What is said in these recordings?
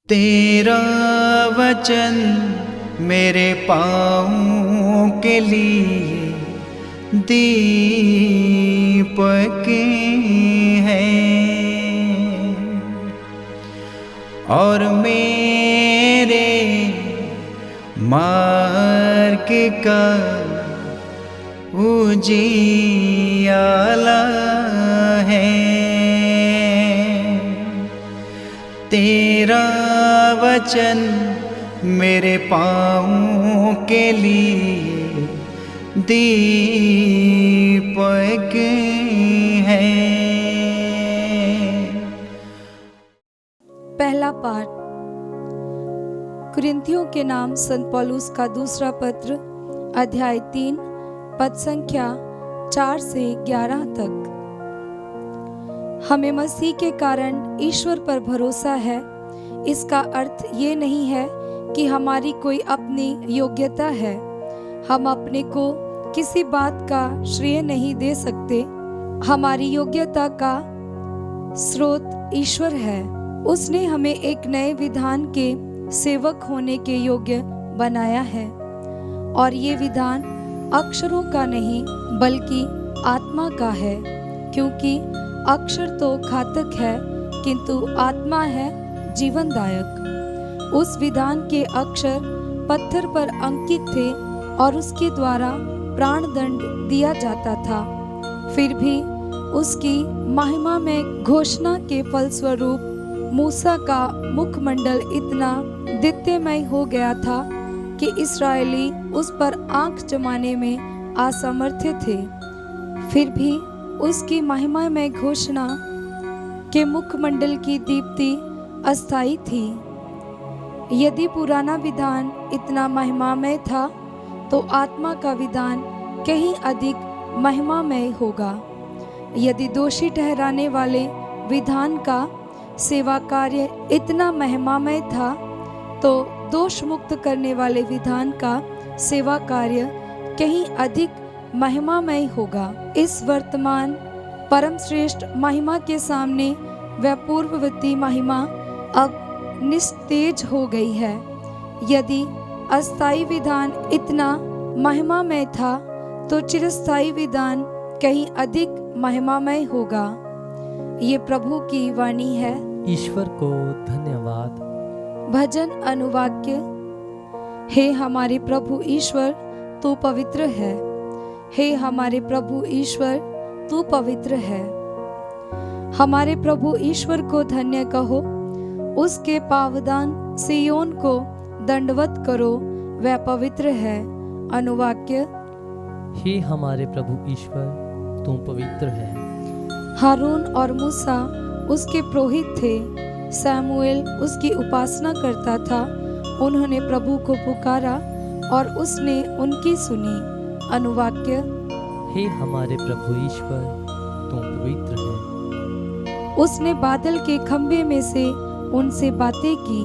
तेरा वचन मेरे पाँवों के लिए दीपक है और मेरे मार्ग का उजियाला है। तेरा वचन मेरे पाँवों के लिए दीपक है। पहला पाठ कुरिन्थियों के नाम संत पौलुस का दूसरा पत्र अध्याय 3 पद संख्या 4 से 11 तक। हमें मसीह के कारण ईश्वर पर भरोसा है। इसका अर्थ ये नहीं है कि हमारी कोई अपनी योग्यता है। हम अपने को किसी बात का श्रेय नहीं दे सकते। हमारी योग्यता का स्रोत ईश्वर है। उसने हमें एक नए विधान के सेवक होने के योग्य बनाया है, और ये विधान अक्षरों का नहीं बल्कि आत्मा का है, क्योंकि अक्षर तो घातक है किंतु आत्मा है जीवनदायक। उस विधान के अक्षर पत्थर पर अंकित थे और उसके द्वारा प्राणदंड दिया जाता था। फिर भी उसकी महिमा में घोषणा के फलस्वरूप मूसा का मुखमंडल इतना दीप्तिमय हो गया था कि इस्राएली उस पर आंख जमाने में असमर्थ थे। फिर भी उसकी महिमामय घोषणा के मुखमंडल की दीप्ति अस्थायी थी। यदि पुराना विधान इतना महिमामय था तो आत्मा का विधान कहीं अधिक महिमामय होगा। यदि दोषी ठहराने वाले विधान का सेवा कार्य इतना महिमामय था तो दोष मुक्त करने वाले विधान का सेवा कार्य कहीं अधिक महिमामय होगा। इस वर्तमान परम श्रेष्ठ महिमा के सामने वह पूर्ववर्ती महिमा अब निस्तेज हो गई है। यदि अस्थायी विधान इतना महिमामय था तो चिरस्थायी विधान कहीं अधिक महिमामय होगा। ये प्रभु की वाणी है। ईश्वर को धन्यवाद। भजन अनुवाक्य। हे हमारे प्रभु ईश्वर, तू पवित्र है। हे हमारे प्रभु ईश्वर, तू पवित्र है। हमारे प्रभु ईश्वर को धन्य कहो, उसके पावदान सिय्योन को दंडवत करो, वह पवित्र है। अनुवाक्य। हे हमारे प्रभु ईश्वर, तू पवित्र है। हारून और मूसा उसके पुरोहित थे। सैमुएल उसकी उपासना करता था। उन्होंने प्रभु को पुकारा और उसने उनकी सुनी। अनुवाक्य। हे हमारे प्रभु ईश्वर, तू पवित्र है। उसने बादल के खंभे में से उनसे बातें की।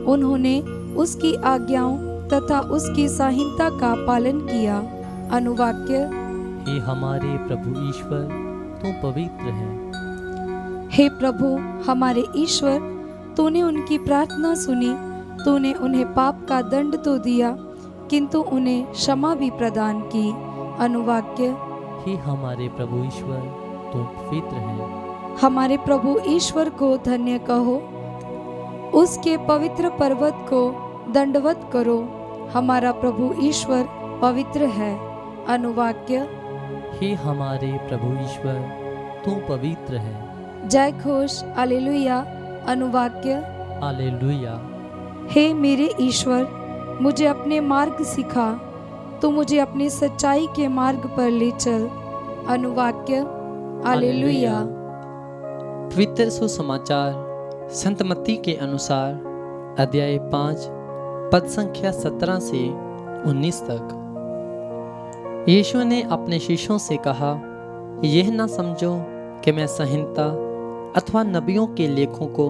उन्होंने उसकी आज्ञाओं तथा उसकी संहिता का पालन किया। अनुवाक्य। हे हमारे प्रभु ईश्वर, तू पवित्र है। हे प्रभु हमारे ईश्वर, तूने उनकी प्रार्थना सुनी। तूने उन्हें पाप का दंड तो दिया किंतु उन्हें क्षमा भी प्रदान की। अनुवाक्य। हे हमारे प्रभु ईश्वर, तू पवित्र है। हमारे प्रभु ईश्वर को धन्य कहो, उसके पवित्र पर्वत को दंडवत करो। हमारा प्रभु ईश्वर पवित्र है। अनुवाक्य। हे हमारे प्रभु ईश्वर, तू पवित्र है। जय घोष हालेलुया। अनुवाक्य। हालेलुया। हे मेरे ईश्वर, मुझे अपने मार्ग सिखा। तू मुझे अपनी सच्चाई के मार्ग पर ले चल। अनुवाक्य। हालेलुया। पवित्र सुसमाचार संत मत्ती के अनुसार अध्याय 5 पद संख्या 17 से 19 तक। यीशु ने अपने शिष्यों से कहा, यह ना समझो कि मैं संहिता अथवा नबियों के लेखों को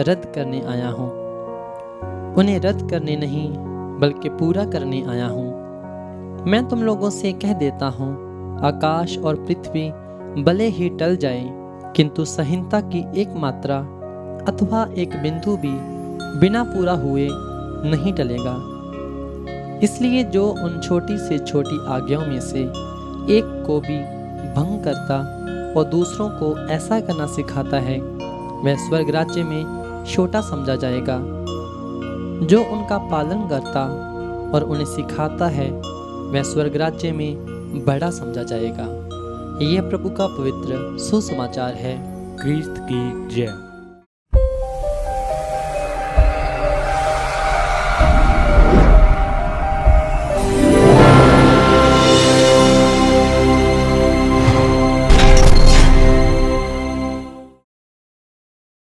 रद्द करने आया हूँ। उन्हें रद्द करने नहीं बल्कि पूरा करने आया हूँ। मैं तुम लोगों से कह देता हूँ, आकाश और पृथ्वी भले ही टल जाए किंतु संहिता की एक मात्रा अथवा एक बिंदु भी बिना पूरा हुए नहीं टलेगा। इसलिए जो उन छोटी से छोटी आज्ञाओं में से एक को भी भंग करता और दूसरों को ऐसा करना सिखाता है, वह स्वर्ग राज्य में छोटा समझा जाएगा। जो उनका पालन करता और उन्हें सिखाता है, वह स्वर्ग राज्य में बड़ा समझा जाएगा। यह प्रभु का पवित्र सुसमाचार है। क्रिस्त की जय।